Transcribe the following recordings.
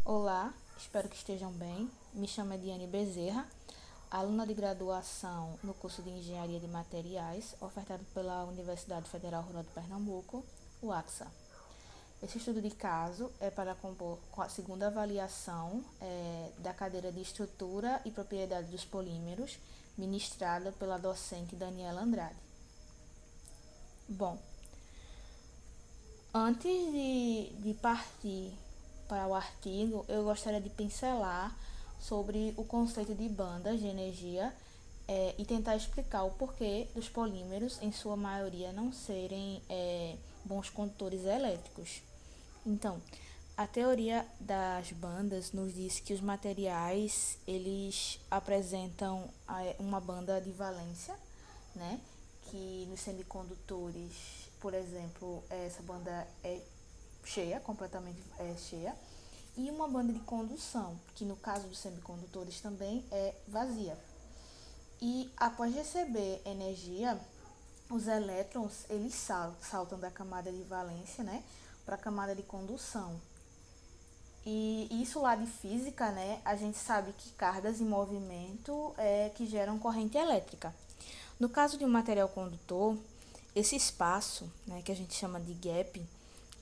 Olá, espero que estejam bem. Me chamo Ediane Bezerra, aluna de graduação no curso de Engenharia de Materiais, ofertado pela Universidade Federal Rural de Pernambuco, UAFSA. Esse estudo de caso é para compor com a segunda avaliação da cadeira de Estrutura e Propriedade dos Polímeros, ministrada pela docente Daniela Andrade. Bom, antes de partir para o artigo, eu gostaria de pincelar sobre o conceito de bandas de energia e tentar explicar o porquê dos polímeros, em sua maioria, não serem bons condutores elétricos. Então, a teoria das bandas nos diz que os materiais eles apresentam uma banda de valência, né? Que nos semicondutores, por exemplo, essa banda é cheia, completamente cheia, e uma banda de condução, que no caso dos semicondutores também é vazia. E após receber energia, os elétrons eles saltam da camada de valência, né, para a camada de condução. E isso lá de física, né, a gente sabe que cargas em movimento que geram corrente elétrica. No caso de um material condutor, esse espaço, né, que a gente chama de gap,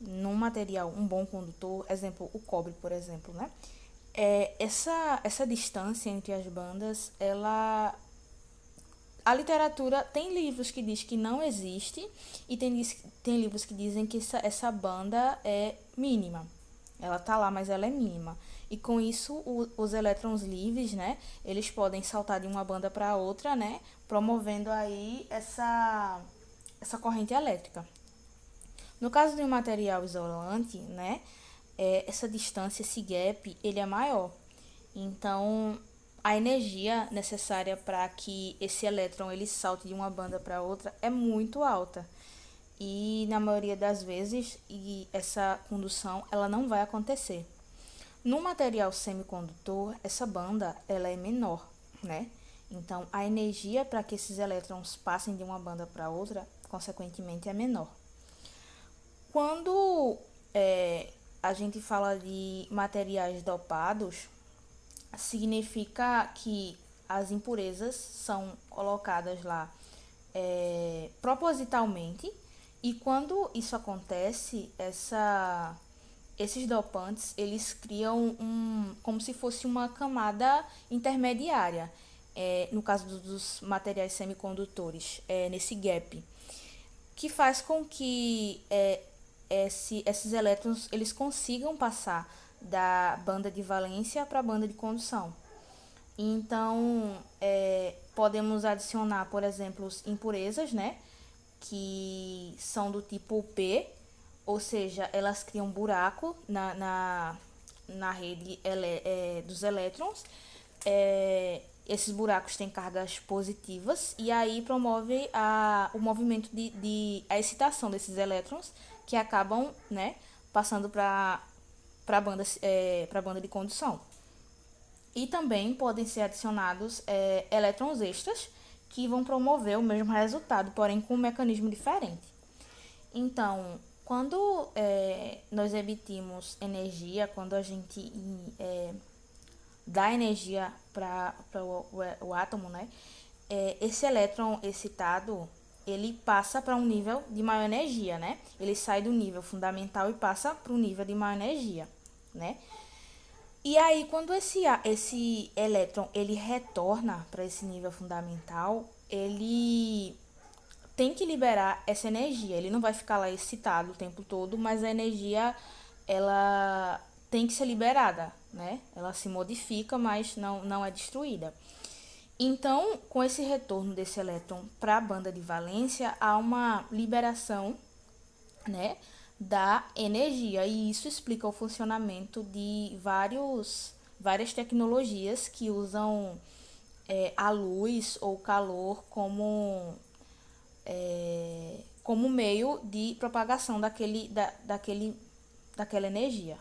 num material, um bom condutor, exemplo, o cobre, por exemplo, né? Essa distância entre as bandas, a literatura tem livros que diz que não existe e tem livros que dizem que essa banda é mínima. Ela tá lá, mas ela é mínima. E com isso, os elétrons livres, né, eles podem saltar de uma banda para outra, né, promovendo aí essa corrente elétrica. No caso de um material isolante, né, essa distância, esse gap, ele é maior. Então, a energia necessária para que esse elétron ele salte de uma banda para outra é muito alta. E na maioria das vezes, essa condução ela não vai acontecer. No material semicondutor, essa banda ela é menor, né? Então, a energia para que esses elétrons passem de uma banda para outra, consequentemente, é menor. Quando a gente fala de materiais dopados, significa que as impurezas são colocadas lá propositalmente, e quando isso acontece, esses dopantes eles criam como se fosse uma camada intermediária, no caso dos materiais semicondutores, nesse gap, que faz com que esses elétrons eles consigam passar da banda de valência para a banda de condução. Então, podemos adicionar, por exemplo, impurezas, né, que são do tipo P, ou seja, elas criam um buraco na rede dos elétrons. Esses buracos têm cargas positivas e aí promove o movimento a excitação desses elétrons que acabam, né, passando para a banda de condução. E também podem ser adicionados elétrons extras que vão promover o mesmo resultado, porém com um mecanismo diferente. Então, quando nós emitimos energia, quando a gente dá energia para o átomo, né? Esse elétron excitado, ele passa para um nível de maior energia, né? Ele sai do nível fundamental e passa para o nível de maior energia, né? E aí, quando esse elétron ele retorna para esse nível fundamental, ele tem que liberar essa energia. Ele não vai ficar lá excitado o tempo todo, mas a energia ela tem que ser liberada, né? Ela se modifica, mas não é destruída. Então, com esse retorno desse elétron para a banda de valência, há uma liberação, né, da energia, e isso explica o funcionamento de várias tecnologias que usam a luz ou calor como meio de propagação daquela energia.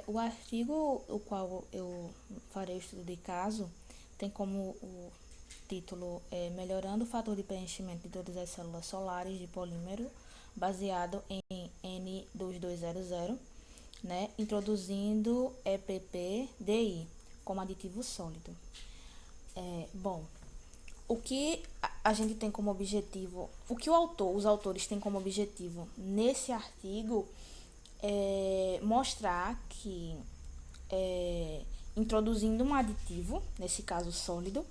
O artigo o qual eu farei o estudo de caso tem como o título Melhorando o fator de preenchimento de todas as células solares de polímero baseado em N2200. né, introduzindo EPPDI como aditivo sólido. Bom, o que a gente tem como objetivo, o que os autores têm como objetivo nesse artigo é mostrar que introduzindo um aditivo, nesse caso sólido,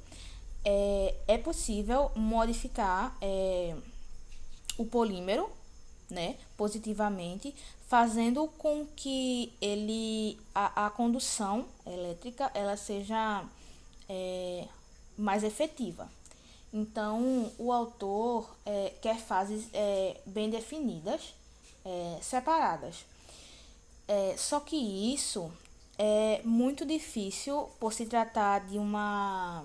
é possível modificar o polímero, né, positivamente, fazendo com que a condução elétrica ela seja mais efetiva. Então, o autor quer fases bem definidas, separadas. Só que isso é muito difícil por se tratar de uma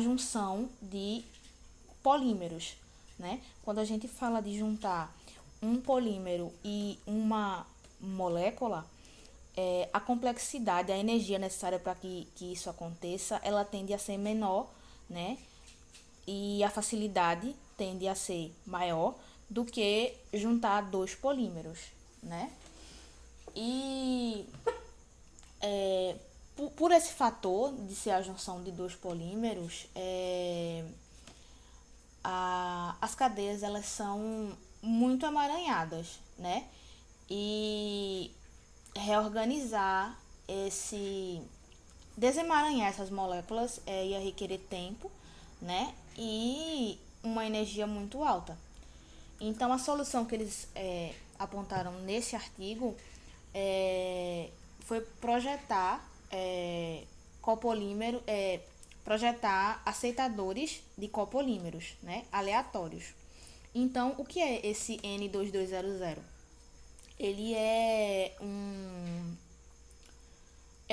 junção de polímeros, né? Quando a gente fala de juntar um polímero e uma molécula, a complexidade, a energia necessária para que isso aconteça, ela tende a ser menor, né? E a facilidade tende a ser maior do que juntar dois polímeros, né? E por esse fator de ser a junção de dois polímeros, as cadeias elas são muito emaranhadas, né? E reorganizar desemaranhar essas moléculas ia requerer tempo, né? E uma energia muito alta. Então, a solução que eles apontaram nesse artigo foi projetar copolímero, projetar aceitadores de copolímeros, né, aleatórios. Então, o que é esse N2200? Ele é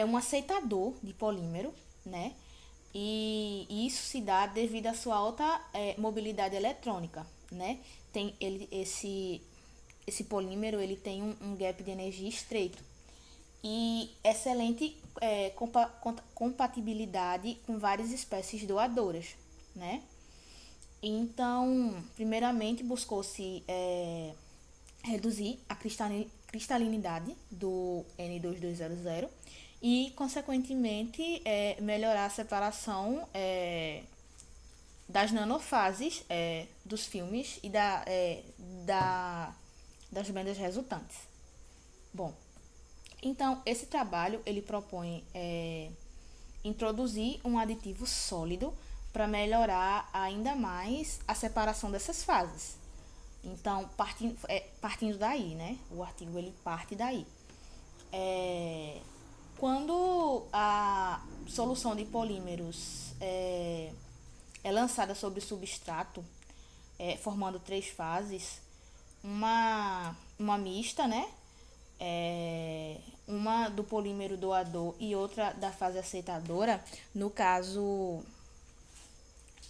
um aceitador de polímero, né? E isso se dá devido à sua alta mobilidade eletrônica, né? Esse polímero ele tem um gap de energia estreito e excelente compatibilidade com várias espécies doadoras, né? Então, primeiramente buscou-se reduzir a cristalinidade do N2200 e, consequentemente, melhorar a separação das nanofases dos filmes e das bandas resultantes. Bom, então, esse trabalho ele propõe introduzir um aditivo sólido para melhorar ainda mais a separação dessas fases. Então, partindo daí, né? O artigo ele parte daí. Quando a solução de polímeros é lançada sobre o substrato, formando três fases, uma mista, né? Uma do polímero doador e outra da fase aceitadora. No caso,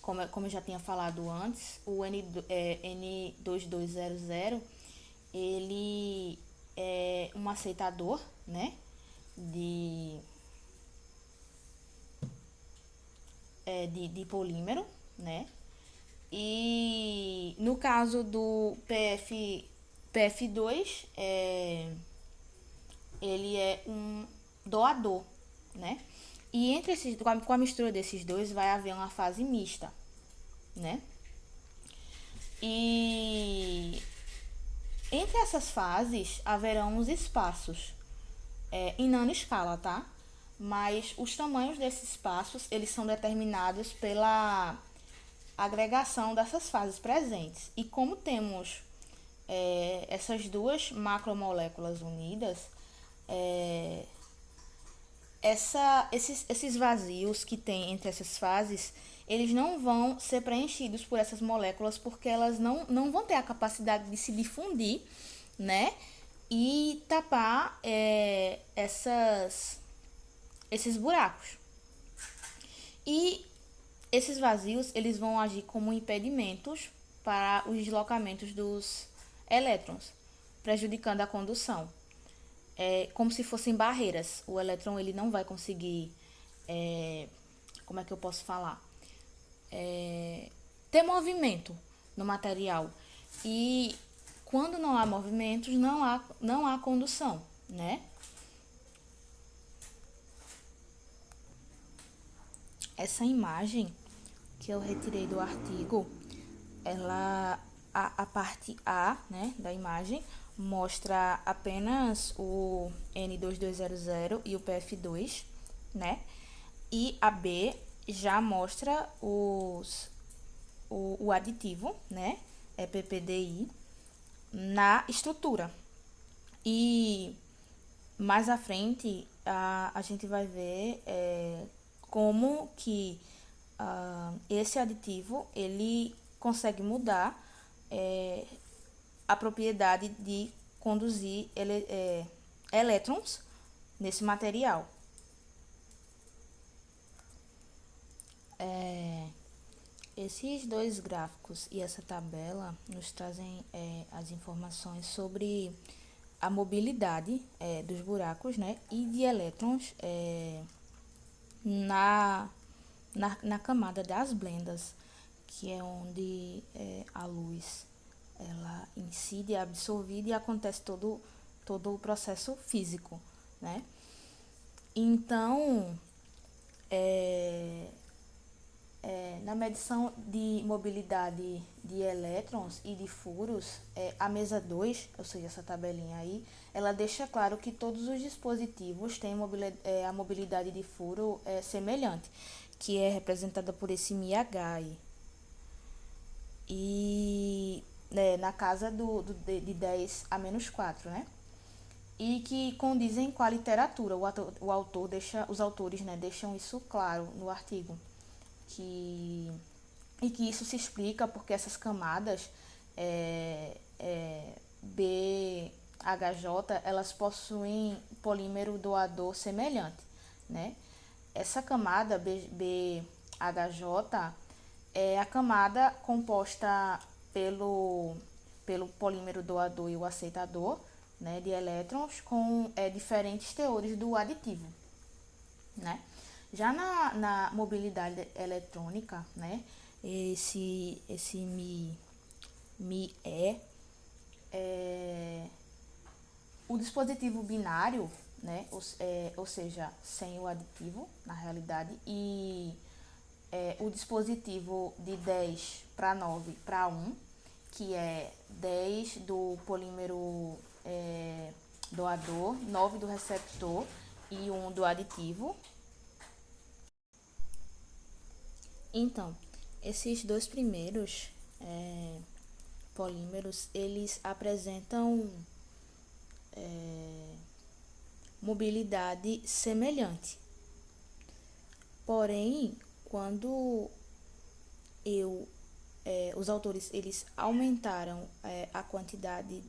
como eu já tinha falado antes, o N2200 ele é um aceitador, né, de polímero, né? E no caso do PF2, ele é um doador, né? E com a mistura desses dois vai haver uma fase mista, né? E entre essas fases haverão uns espaços em nanoescala, tá? Mas os tamanhos desses espaços eles são determinados pela agregação dessas fases presentes. E como temos essas duas macromoléculas unidas, esses vazios que tem entre essas fases, eles não vão ser preenchidos por essas moléculas porque elas não vão ter a capacidade de se difundir, né? E tapar esses buracos. E esses vazios eles vão agir como impedimentos para os deslocamentos dos elétrons, prejudicando a condução. Como se fossem barreiras. O elétron ele não vai conseguir, como é que eu posso falar? Ter movimento no material. E quando não há movimentos, não há condução, né? Essa imagem que eu retirei do artigo, ela a parte A, né, da imagem mostra apenas o N2200 e o PF2, né? E a B já mostra o aditivo, né? É PPDI na estrutura. E mais à frente a gente vai ver como que esse aditivo ele consegue mudar é, a propriedade de conduzir elétrons nesse material. Esses dois gráficos e essa tabela nos trazem as informações sobre a mobilidade dos buracos, né, e de elétrons na camada das blendas, que é onde a luz ela incide, é absorvida e acontece todo o processo físico, né? Então, na medição de mobilidade de elétrons e de furos, a mesa 2, ou seja, essa tabelinha aí, ela deixa claro que todos os dispositivos têm a mobilidade de furo semelhante, que é representada por esse mih. E na casa de 10 a menos 4, né? E que condizem com a literatura. O autor deixa, os autores, né, deixam isso claro no artigo. Que, e que isso se explica porque essas camadas BHJ, elas possuem polímero doador semelhante, né? Essa camada BHJ é a camada composta pelo polímero doador e o aceitador, né, de elétrons com diferentes teores do aditivo, né? Já na mobilidade eletrônica, né, esse Mi é o dispositivo binário, né, ou seja, sem o aditivo, na realidade, e o dispositivo de 10 para 9 para 1, que é 10 do polímero doador, 9 do receptor e 1 do aditivo. Então, esses dois primeiros polímeros, eles apresentam mobilidade semelhante. Porém, quando os autores eles aumentaram a quantidade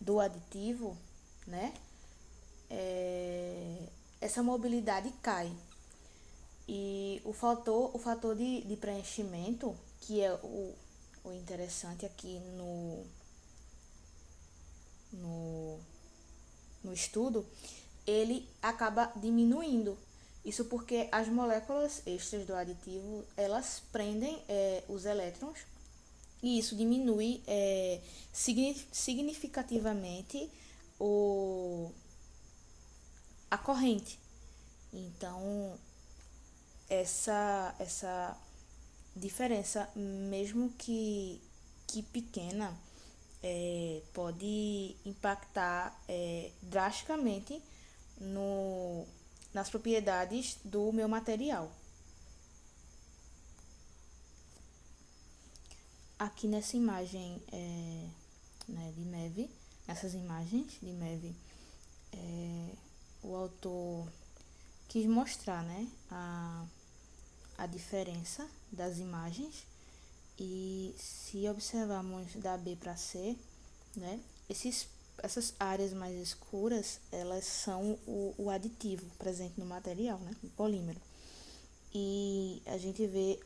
do aditivo, né? Essa mobilidade cai. E o fator de preenchimento, que é o interessante aqui no, no estudo, ele acaba diminuindo. Isso porque as moléculas extras do aditivo, elas prendem os elétrons e isso diminui significativamente a corrente. Então, essa diferença, mesmo que pequena, pode impactar drasticamente nas propriedades do meu material. Aqui nessa imagem né, de MEV, nessas imagens de MEV, o autor quis mostrar, né, a diferença das imagens. E se observarmos da B para C, né, essas áreas mais escuras, elas são o aditivo presente no material, né, o polímero. E a gente vê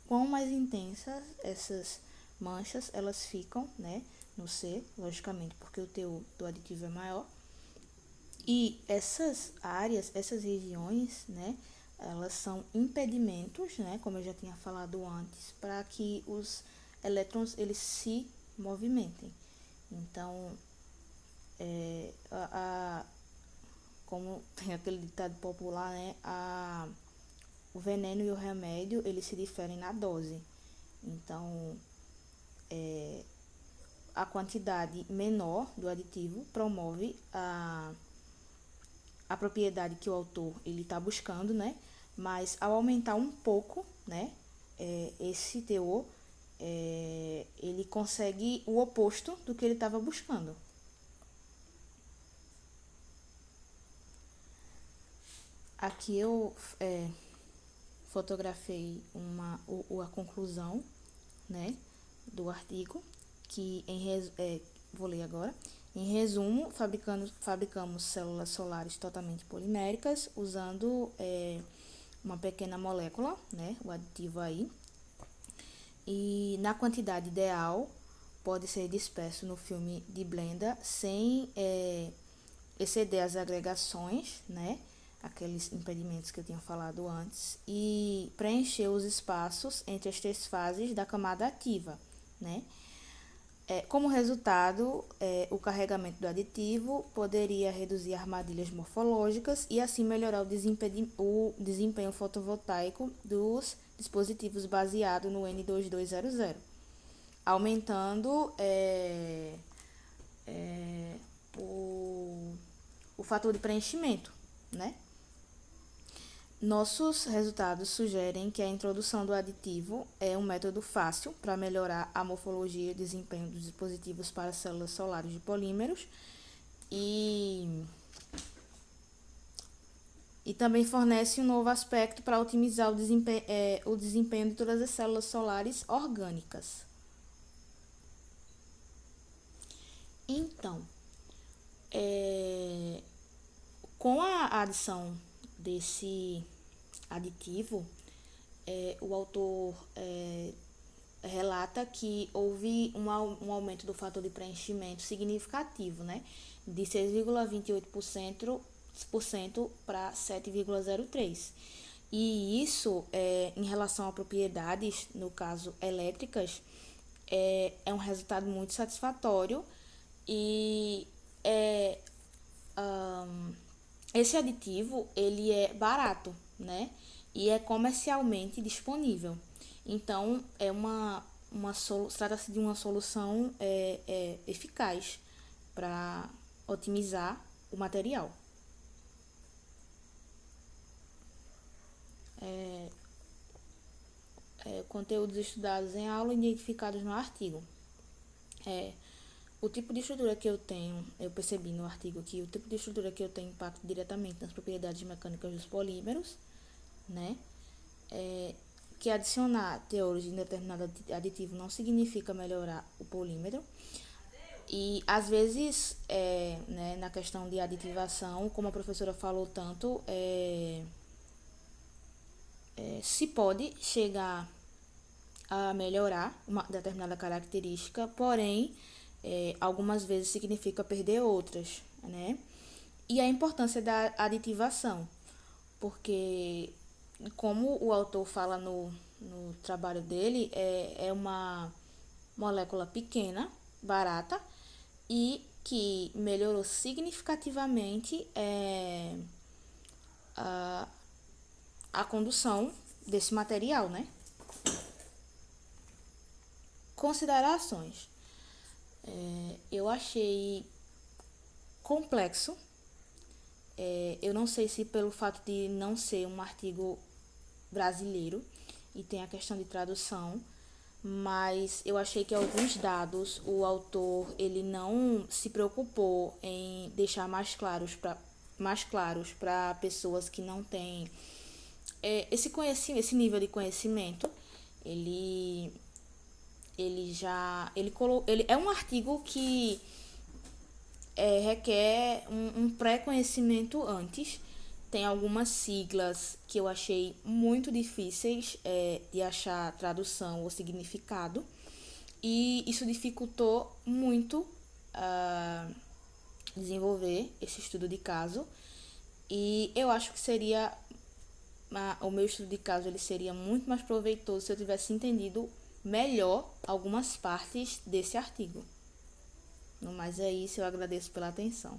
quão mais intensas essas manchas elas ficam, né, no C, logicamente, porque o teor do aditivo é maior. E essas áreas, essas regiões, né, elas são impedimentos, né, como eu já tinha falado antes, para que os elétrons eles se movimentem. Então, aquele ditado popular, né? O veneno e o remédio, eles se diferem na dose. Então, a quantidade menor do aditivo promove a propriedade que o autor ele está buscando, né? Mas ao aumentar um pouco, né? Esse teor, ele consegue o oposto do que ele estava buscando. Aqui eu fotografei a conclusão, né, do artigo, que vou ler agora. Em resumo, fabricamos células solares totalmente poliméricas usando uma pequena molécula, né, o aditivo aí, e na quantidade ideal pode ser disperso no filme de blenda sem exceder as agregações, né, aqueles impedimentos que eu tinha falado antes, e preencher os espaços entre as três fases da camada ativa, né. Como resultado, o carregamento do aditivo poderia reduzir armadilhas morfológicas e assim melhorar o desempenho fotovoltaico dos dispositivos baseados no N2200, aumentando o fator de preenchimento, né? Nossos resultados sugerem que a introdução do aditivo é um método fácil para melhorar a morfologia e desempenho dos dispositivos para células solares de polímeros e também fornece um novo aspecto para otimizar o desempenho de todas as células solares orgânicas. Então, com a adição desse aditivo, o autor relata que houve um aumento do fator de preenchimento significativo, né, de 6,28% para 7,03%. E isso, em relação a propriedades, no caso elétricas, é um resultado muito satisfatório e esse aditivo ele é barato, né? E é comercialmente disponível. Então, trata-se de uma solução eficaz para otimizar o material. Conteúdos estudados em aula identificados no artigo. O tipo de estrutura que eu tenho, eu percebi no artigo que o tipo de estrutura que eu tenho impacta diretamente nas propriedades mecânicas dos polímeros, né? Que adicionar teores de determinado aditivo não significa melhorar o polímero. E, às vezes, né, na questão de aditivação, como a professora falou tanto, se pode chegar a melhorar uma determinada característica, porém, algumas vezes significa perder outras, né? E a importância da aditivação, porque, como o autor fala no trabalho dele, é uma molécula pequena, barata, e que melhorou significativamente a condução desse material, né? Considerações. Eu achei complexo. Eu não sei se pelo fato de não ser um artigo brasileiro e tem a questão de tradução, mas eu achei que alguns dados o autor ele não se preocupou em deixar mais claros para pessoas que não têm esse nível de conhecimento. Ele é um artigo que requer um pré-conhecimento antes. Tem algumas siglas que eu achei muito difíceis de achar tradução ou significado, e isso dificultou muito desenvolver esse estudo de caso. E eu acho que o meu estudo de caso ele seria muito mais proveitoso se eu tivesse entendido melhor algumas partes desse artigo. No mais é isso, eu agradeço pela atenção.